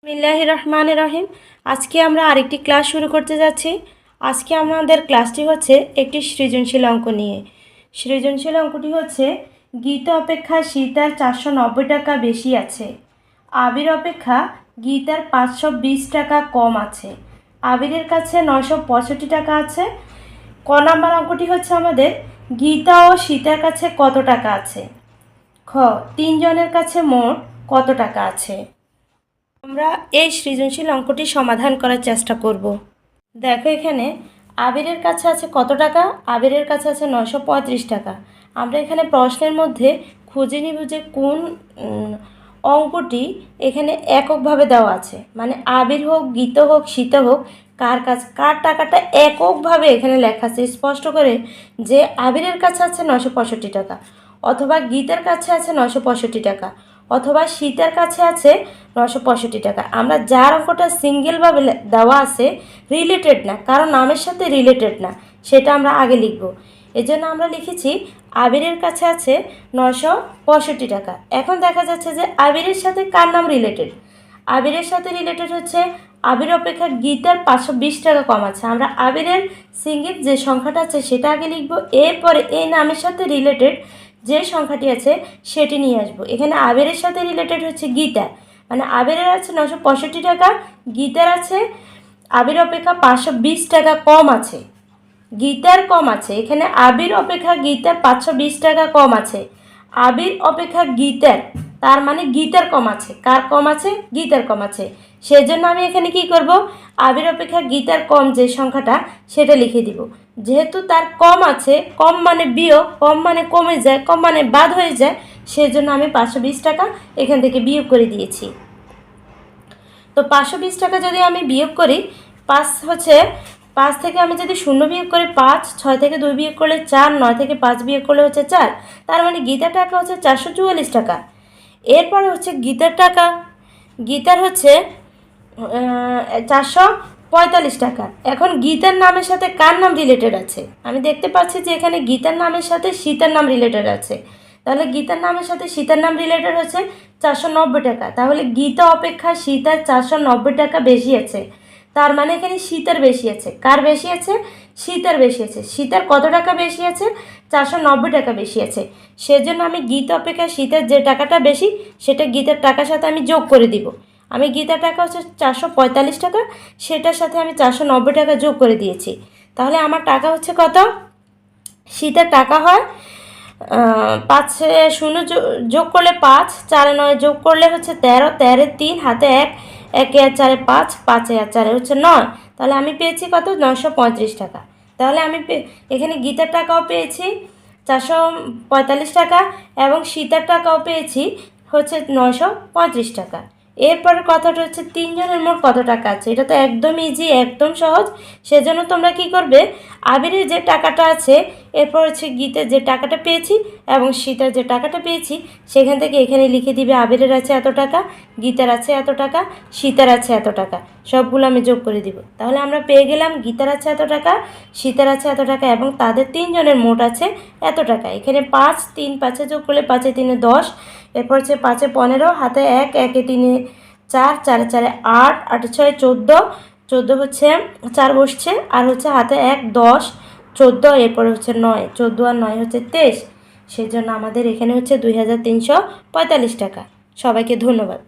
বিসমিল্লাহির রহমানির রহিম। আজকে আমরা আরেকটি ক্লাস শুরু করতে যাচ্ছি। আজকে আমাদের ক্লাসটি হচ্ছে একটি সৃজনশীল অঙ্ক নিয়ে। সৃজনশীল অঙ্কটি হচ্ছে গীতা অপেক্ষা সীতার 490 টাকা বেশি আছে, আবির অপেক্ষা গীতার 520 টাকা কম আছে, আবিরের কাছে 965 টাকা আছে। ক নাম্বার অঙ্কটি হচ্ছে আমাদের গীতা ও সীতার কাছে কত টাকা আছে। খ, তিনজনের কাছে মোট কত টাকা আছে। আমরা এই সৃজনশীল অঙ্কটি সমাধান করার চেষ্টা করব। দেখো এখানে আবিরের কাছে আছে কত টাকা, আবিরের কাছে আছে 935 টাকা। আমরা এখানে প্রশ্নের মধ্যে খুঁজে নিব যে কোন অঙ্কটি এখানে এককভাবে দেওয়া আছে, মানে আবির হোক, গীতা হোক, সীতা হোক, কার টাকাটা এককভাবে এখানে লেখা আছে স্পষ্ট করে যে আবিরের কাছে আছে 965 টাকা, অথবা গীতার কাছে আছে 965 টাকা, অথবা সীতার কাছে আছে 965 টাকা। আমরা যার অঙ্কটা সিঙ্গেলভাবে দেওয়া আছে, রিলেটেড না, কারণ নামের সাথে রিলেটেড না, সেটা আমরা আগে লিখব। এজন্য আমরা লিখেছি আবিরের কাছে আছে 965 টাকা। এখন দেখা যাচ্ছে যে আবিরের সাথে কার নাম রিলেটেড। আবিরের সাথে রিলেটেড হচ্ছে আবির অপেক্ষা গীতার 520 টাকা কম আছে। আমরা আবিরের সিঙ্গেল যে সংখ্যাটা আছে সেটা আগে লিখব, এরপরে এই নামের সাথে রিলেটেড যে সংখ্যাটি আছে সেটি নিয়ে আসবো। এখানে আবিরের সাথে রিলেটেড হচ্ছে গীতা, মানে আবিরের আছে 965 টাকা, গীতার আছে আবির অপেক্ষা 520 টাকা কম আছে, গীতার কম আছে। এখানে আবির অপেক্ষা গীতার 520 টাকা কম আছে, আবির অপেক্ষা গীতার, তার মানে গীতার কম আছে। কার কম আছে? গীতার কম আছে। সেজন্য আমি এখানে কি করব, আবির অপেক্ষা গীতার কম যে সংখ্যাটা সেটা লিখে দিব। যেহেতু তার কম আছে, কম মানে বিয়োগ, কম মানে কমে যায়, কম মানে বাদ হয়ে যায়, সেজন্য আমি 520 টাকা এখান থেকে বিয়োগ করে দিয়েছি। তো 520 টাকা যদি আমি বিয়োগ করি, 5 থেকে আমি যদি 0 বিয়োগ করি 5, 6 থেকে 2 বিয়োগ করলে 4, 9 থেকে 5 বিয়োগ করলে হচ্ছে 4, তার মানে গীতার টাকা হচ্ছে 444 টাকা। এরপরে হচ্ছে গীতার টাকা, গীতার হচ্ছে 445 টাকা। এখন গীতার নামের সাথে কার নাম রিলেটেড আছে? আমি দেখতে পাচ্ছি যে এখানে গীতার নামের সাথে সীতার নাম রিলেটেড আছে। তাহলে গীতার নামের সাথে সীতার নাম রিলেটেড হচ্ছে 490 টাকা। তাহলে গীতা অপেক্ষা সীতার 490 টাকা বেশি আছে, তার মানে এখানে সীতার বেশি আছে। কার বেশি আছে? সীতার বেশি আছে। সীতার কত টাকা বেশি আছে? 490 টাকা বেশি আছে। সেজন্য আমি গীতা অপেক্ষা সীতার যে টাকাটা বেশি সেটা গীতার টাকার সাথে আমি যোগ করে দিব। আমি গীতার টাকা হচ্ছে 445 টাকা, সেটার সাথে আমি 490 টাকা যোগ করে দিয়েছি। তাহলে আমার টাকা হচ্ছে কত? সীতার টাকা হয় 5 0 যোগ করলে 5, 4 9 যোগ করলে হচ্ছে 13, 13 3 হাতে 1, 1 আর 4 5, 5 আর 4 হচ্ছে 9। তাহলে আমি পেয়েছি কত? 935 টাকা। তাহলে আমি এখানে গীতার টাকাও পেয়েছি 445 টাকা এবং সীতার টাকাও পেয়েছি হচ্ছে 935 টাকা। এরপরের কথাটা হচ্ছে তিনজনের মোট কত টাকা আছে। এটা তো একদম ইজি, একদম সহজ। সেজন্য তোমরা কি করবে, আবিরের যে টাকাটা আছে, এরপর হচ্ছে গীতার যে টাকাটা পেয়েছি এবং সীতার যে টাকাটা পেয়েছি সেখান থেকে এখানে লিখে দিবে আবিরের আছে এত টাকা, গীতার আছে এত টাকা, সীতার আছে এত টাকা, সবগুলো আমি যোগ করে দিব। তাহলে আমরা পেয়ে গেলাম গীতার আছে এত টাকা, সীতার আছে এত টাকা এবং তাদের তিনজনের মোট আছে এত টাকা। এখানে 5, 3 5 যোগ করলে 5 3 10, এরপর হচ্ছে 5 15, হাতে 1, 1 3 4, 4 4 8, 8 6 14, 14 হচ্ছে 4 বসছে, আর হচ্ছে হাতে 1 10, 14, এরপরে হচ্ছে 9, 14 আর 9 হচ্ছে 23। সেজন্য আমাদের এখানে হচ্ছে 2345 টাকা। সবাইকে ধন্যবাদ।